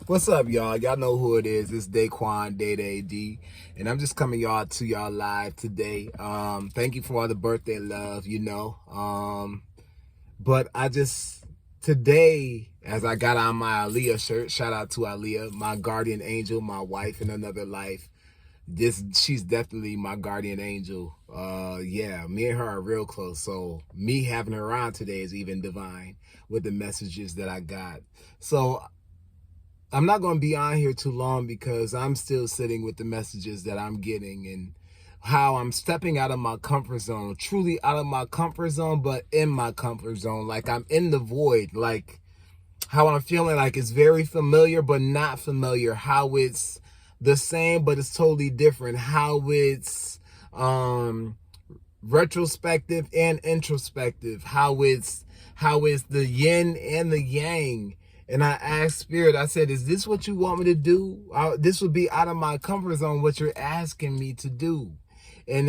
What's up, y'all? Y'all know who it is. It's Daquan, Data AD, and I'm just coming to y'all live today. Thank you for all the birthday love, but today, as I got on my Aaliyah shirt, shout out to Aaliyah, my guardian angel, my wife in another life. She's definitely my guardian angel. Yeah, me and her are real close. So me having her on today is even divine with the messages that I got. So I'm not going to be on here too long because I'm still sitting with the messages that I'm getting and how I'm stepping out of my comfort zone, truly out of my comfort zone, but in my comfort zone. Like I'm in the void, like how I'm feeling like it's very familiar, but not familiar. How it's the same, but it's totally different. How it's retrospective and introspective. How it's the yin and the yang. And I asked Spirit, I said, is this what you want me to do? This would be out of my comfort zone, what you're asking me to do. And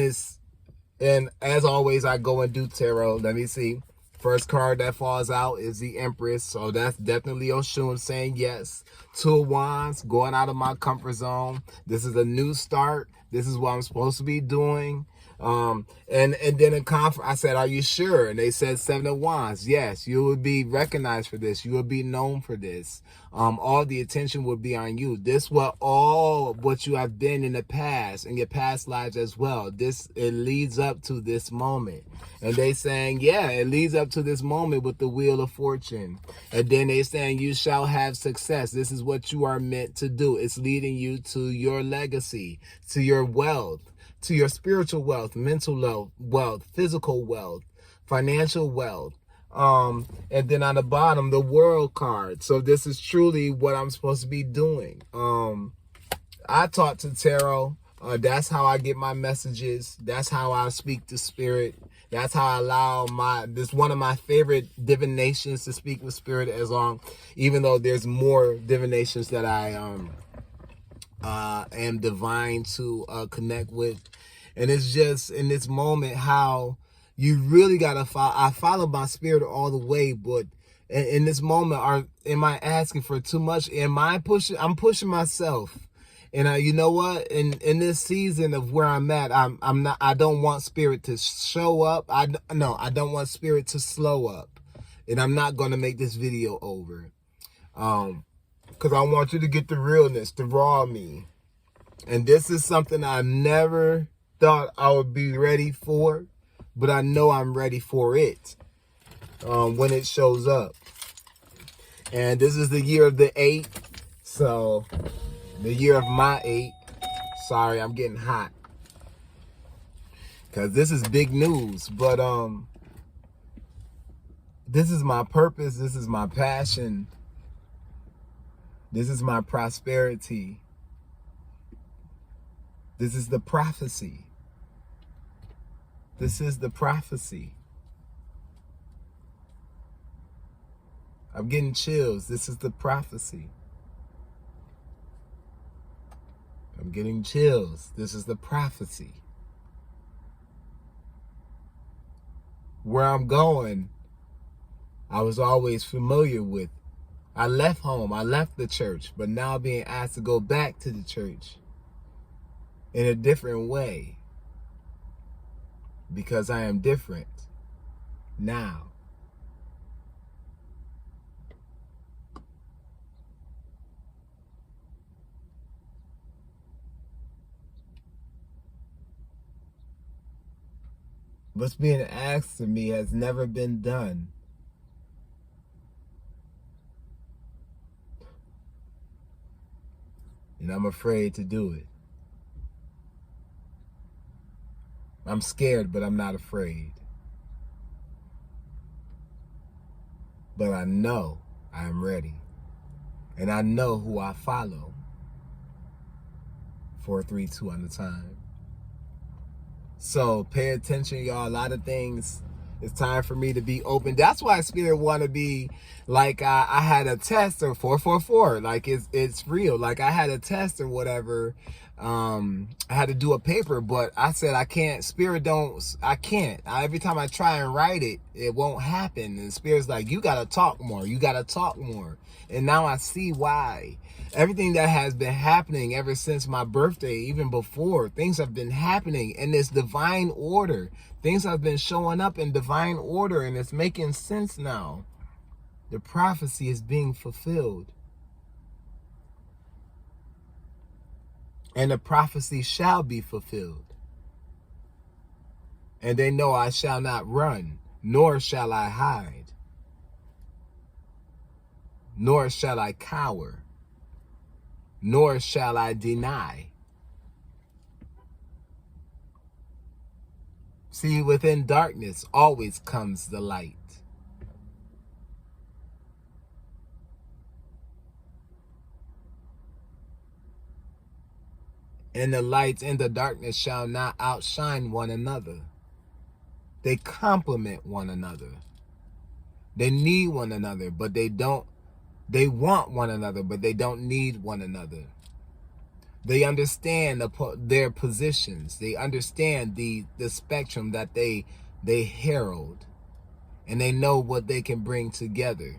as always, I go and do tarot. Let me see. First card that falls out is the Empress. So that's definitely Oshun saying yes. Two of Wands, going out of my comfort zone. This is a new start. This is what I'm supposed to be doing. And then in conference, I said, are you sure? And they said Seven of Wands. Yes, you would be recognized for this. You would be known for this. All the attention would be on you. This was all what you have been in the past, in your past lives as well. It leads up to this moment. And they saying, yeah, it leads up to this moment with the Wheel of Fortune. And then they saying, you shall have success. This is what you are meant to do. It's leading you to your legacy, to your wealth, to your spiritual wealth, mental wealth, physical wealth, financial wealth. And then on the bottom, the World card. So this is truly what I'm supposed to be doing. I talk to tarot. That's how I get my messages. That's how I speak to spirit. That's how I allow this one of my favorite divinations to speak with spirit, even though there's more divinations that I am divine to connect with. And it's just in this moment how you really gotta follow. I follow my spirit all the way, but in this moment, am I asking for too much? I'm pushing myself. And you know what? In this season of where I'm at, I'm not. I don't want spirit to show up. I don't want spirit to slow up. And I'm not gonna make this video over, because I want you to get the realness, the raw me. And this is something I never thought I would be ready for, but I know I'm ready for it when it shows up. And this is the year of the 8, so the year of my 8. Sorry, I'm getting hot because this is big news, but this is my purpose. This is my passion. This is my prosperity. This is the prophecy. This is the prophecy. I'm getting chills. This is the prophecy. I'm getting chills. This is the prophecy. Where I'm going, I was always familiar with. I left home. I left the church, but now being asked to go back to the church in a different way, because I am different now. What's being asked of me has never been done. And I'm afraid to do it. I'm scared, but I'm not afraid. But I know I am ready. And I know who I follow. 432 on the time. So pay attention, y'all. A lot of things. It's time for me to be open. That's why Spirit want to be like, I had a test or 444. Like it's real. Like I had a test or whatever. I had to do a paper, but I said, I can't. Spirit I can't. Every time I try and write it, it won't happen. And Spirit's like, you got to talk more. You got to talk more. And now I see why. Everything that has been happening ever since my birthday, even before, things have been happening in this divine order. Things have been showing up in divine order, and it's making sense now. The prophecy is being fulfilled. And the prophecy shall be fulfilled. And they know I shall not run, nor shall I hide, nor shall I cower, nor shall I deny. See, within darkness always comes the light. And the lights and the darkness shall not outshine one another. They complement one another. They need one another, but they don't. They want one another, but they don't need one another. They understand their positions. They understand the spectrum that they herald. And they know what they can bring together.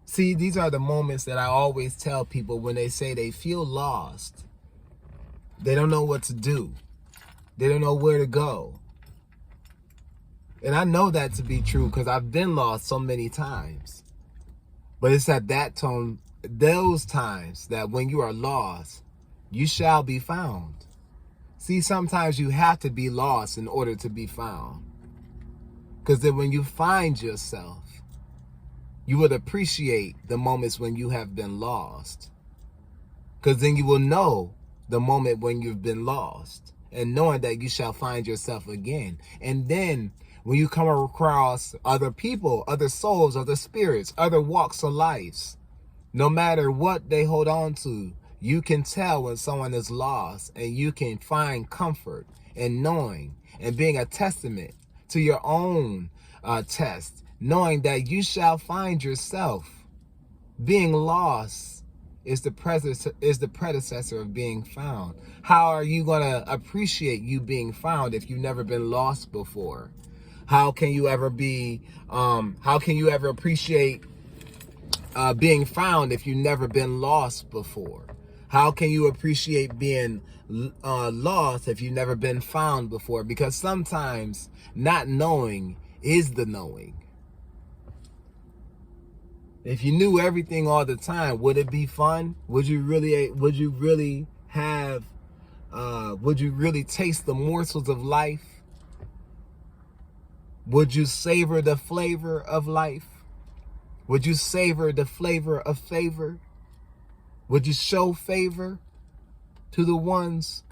See, these are the moments that I always tell people when they say they feel lost. They don't know what to do. They don't know where to go. And I know that to be true because I've been lost so many times. But it's at those times that when you are lost, you shall be found. See, sometimes you have to be lost in order to be found. Because then when you find yourself, you would appreciate the moments when you have been lost. Because then you will know the moment when you've been lost. And knowing that you shall find yourself again. And then when you come across other people, other souls, other spirits, other walks of life, no matter what they hold on to, you can tell when someone is lost. And you can find comfort in knowing and being a testament to your own test. Knowing that you shall find yourself. Being lost is the predecessor of being found. How are you going to appreciate you being found if you've never been lost before? How can you ever appreciate being found if you've never been lost before? How can you appreciate being lost if you've never been found before? Because sometimes not knowing is the knowing. If you knew everything all the time, would it be fun? Would you really taste the morsels of life? Would you savor the flavor of life? Would you savor the flavor of favor? Would you show favor to the ones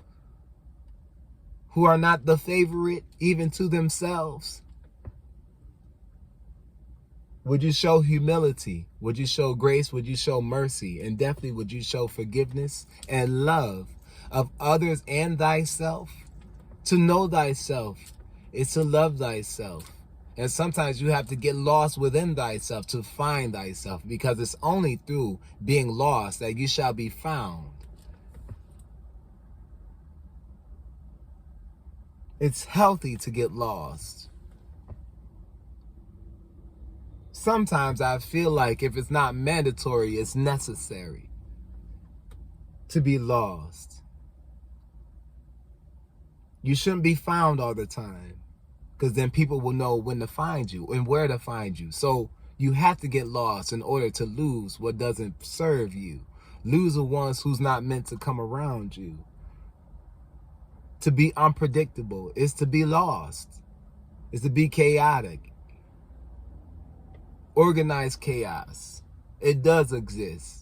who are not the favorite, even to themselves? Would you show humility? Would you show grace? Would you show mercy? And definitely would you show forgiveness and love of others and thyself? To know thyself is to love thyself. And sometimes you have to get lost within thyself to find thyself, because it's only through being lost that you shall be found. It's healthy to get lost. Sometimes I feel like if it's not mandatory, it's necessary to be lost. You shouldn't be found all the time, because then people will know when to find you and where to find you. So you have to get lost in order to lose what doesn't serve you. Lose the ones who's not meant to come around you. To be unpredictable is to be lost. Is to be chaotic. Organized chaos. It does exist.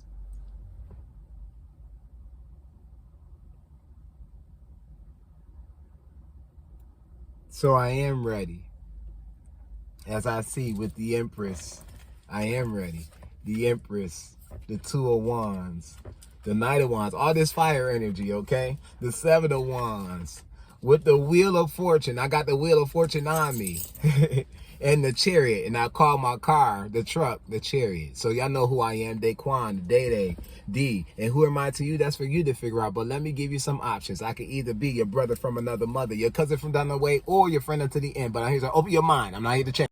So I am ready. As I see with the Empress, I am ready. The Empress, the Two of Wands, the Knight of Wands, all this fire energy, okay? The Seven of Wands, with the Wheel of Fortune. I got the Wheel of Fortune on me. and the chariot. And I call my car, the truck, the chariot. So y'all know who I am, Daquan, Day, D. And who am I to you? That's for you to figure out. But let me give you some options. I could either be your brother from another mother, your cousin from down the way, or your friend unto the end. But I'm here to open your mind. I'm not here to change.